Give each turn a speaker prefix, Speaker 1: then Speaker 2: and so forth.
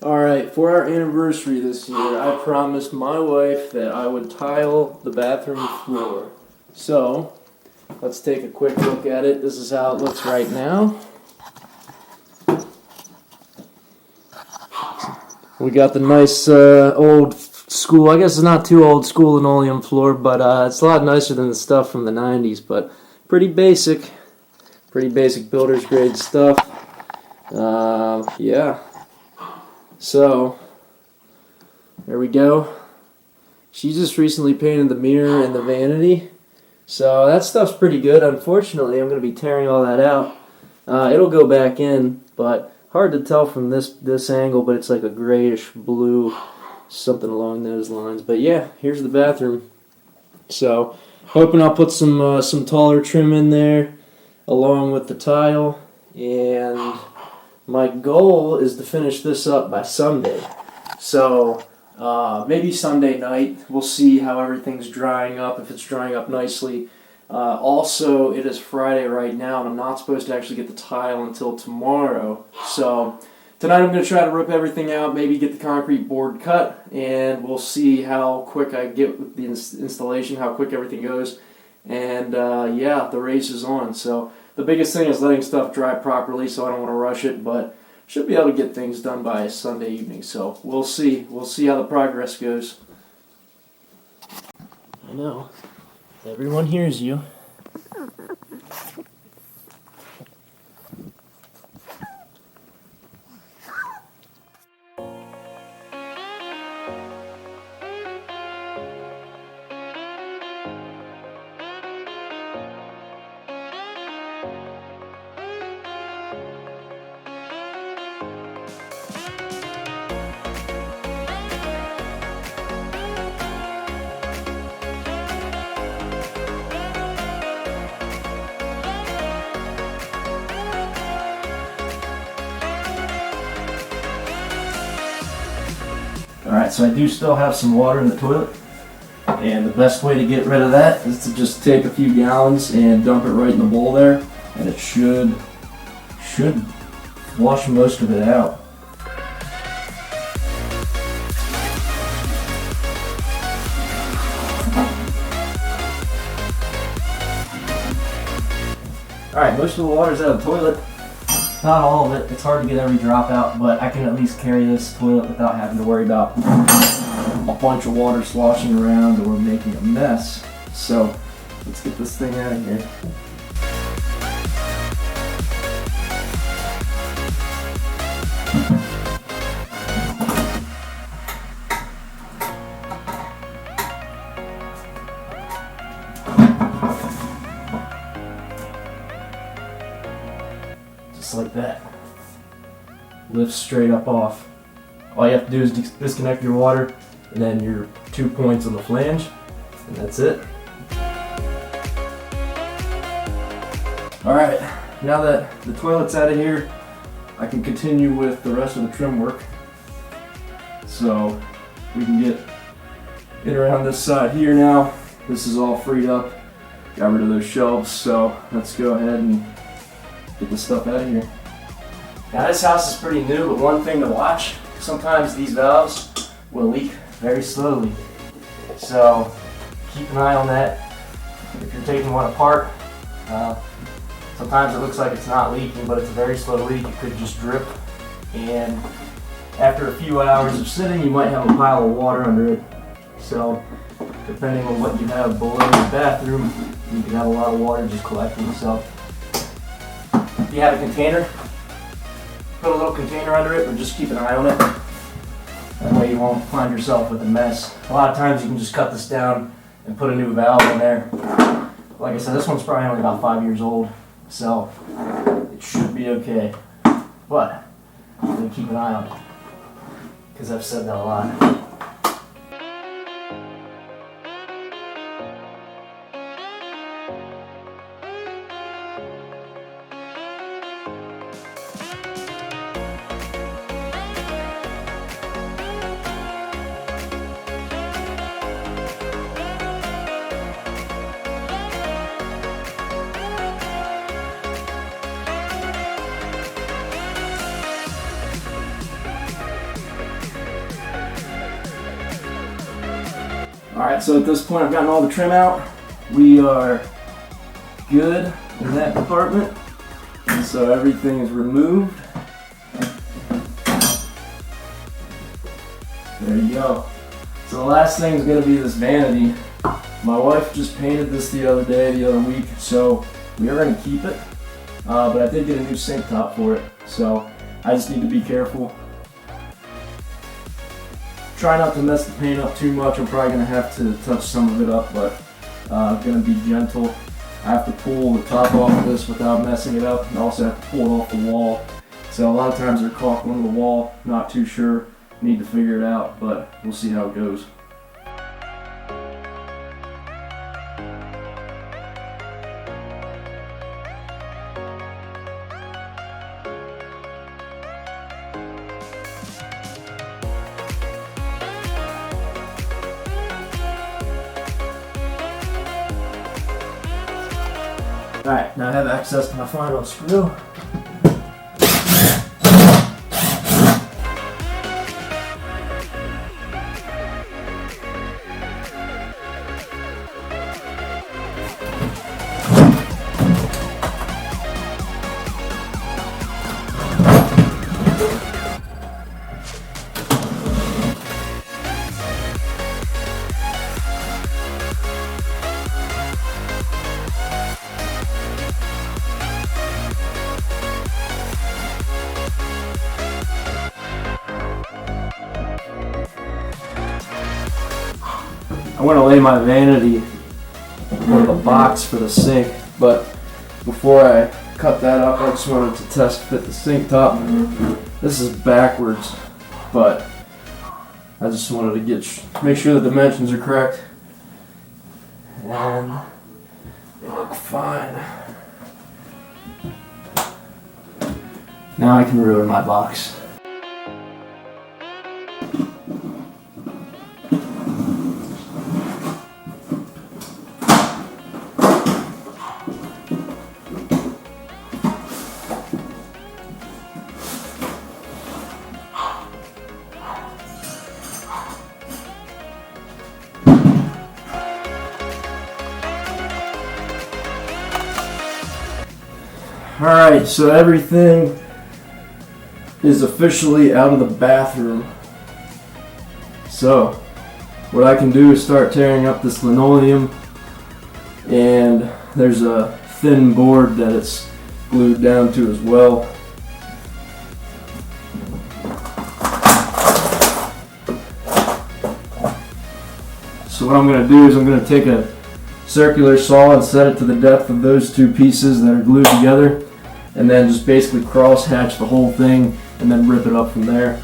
Speaker 1: Alright, for our anniversary this year, I promised my wife that I would tile the bathroom floor. So, let's take a quick look at it. This is how it looks right now. We got the nice old school, I guess it's not too old school linoleum floor, but it's a lot nicer than the stuff from the 90s, but pretty basic builder's grade stuff. Yeah. So, there we go. She just recently painted the mirror and the vanity. So that stuff's pretty good. Unfortunately, I'm going to be tearing all that out. It'll go back in, but hard to tell from this angle, but it's like a grayish blue, something along those lines. But yeah, here's the bathroom. So, hoping I'll put some taller trim in there along with the tile, and my goal is to finish this up by Sunday. So maybe Sunday night. We'll see how everything's drying up, if it's drying up nicely. Also, it is Friday right now, and I'm not supposed to actually get the tile until tomorrow. So tonight I'm going to try to rip everything out, maybe get the concrete board cut, and we'll see how quick I get with the installation, how quick everything goes. And yeah, the race is on. So the biggest thing is letting stuff dry properly, so I don't want to rush it, but should be able to get things done by Sunday evening. So we'll see. We'll see how the progress goes. I know. Everyone hears you. Alright, so I do still have some water in the toilet, and the best way to get rid of that is to just take a few gallons and dump it right in the bowl there, and it should flush most of it out. Alright, most of the water's out of the toilet. Not all of it, it's hard to get every drop out, but I can at least carry this toilet without having to worry about a bunch of water sloshing around or making a mess. So, let's get this thing out of here. Just like that. Lifts straight up off. All you have to do is disconnect your water and then your 2 points on the flange, and that's it. Alright, now that the toilet's out of here, I can continue with the rest of the trim work. So we can get it around this side here now. This is all freed up. Got rid of those shelves, so let's go ahead and get this stuff out of here. Now this house is pretty new, but one thing to watch, sometimes these valves will leak very slowly. So keep an eye on that. If you're taking one apart, sometimes it looks like it's not leaking, but it's a very slow leak. It could just drip, and after a few hours of sitting, you might have a pile of water under it. So depending on what you have below your bathroom, you can have a lot of water just collecting. So if you have a container, put a little container under it, but just keep an eye on it. That way you won't find yourself with a mess. A lot of times you can just cut this down and put a new valve in there. Like I said, this one's probably only about 5 years old, so it should be okay. But I'm gonna keep an eye on it, because I've said that a lot. Alright, so at this point I've gotten all the trim out. We are good in that department. And so everything is removed. There you go. So the last thing is going to be this vanity. My wife just painted this the other week, so we are going to keep it. But I did get a new sink top for it, so I just need to be careful. Try not to mess the paint up too much. I'm probably going to have to touch some of it up, but I'm going to be gentle. I have to pull the top off of this without messing it up, and also have to pull it off the wall. So a lot of times they're caught on the wall, not too sure, need to figure it out, but we'll see how it goes. Alright, now I have access to my final screw. I want to lay my vanity on the box for the sink, but before I cut that up, I just wanted to test fit the sink top. This is backwards, but I just wanted to make sure the dimensions are correct, and they look fine. Now I can ruin my box. Alright, so everything is officially out of the bathroom. So, what I can do is start tearing up this linoleum, and there's a thin board that it's glued down to as well. So what I'm going to do is I'm going to take a circular saw and set it to the depth of those two pieces that are glued together, and then just basically cross hatch the whole thing and then rip it up from there.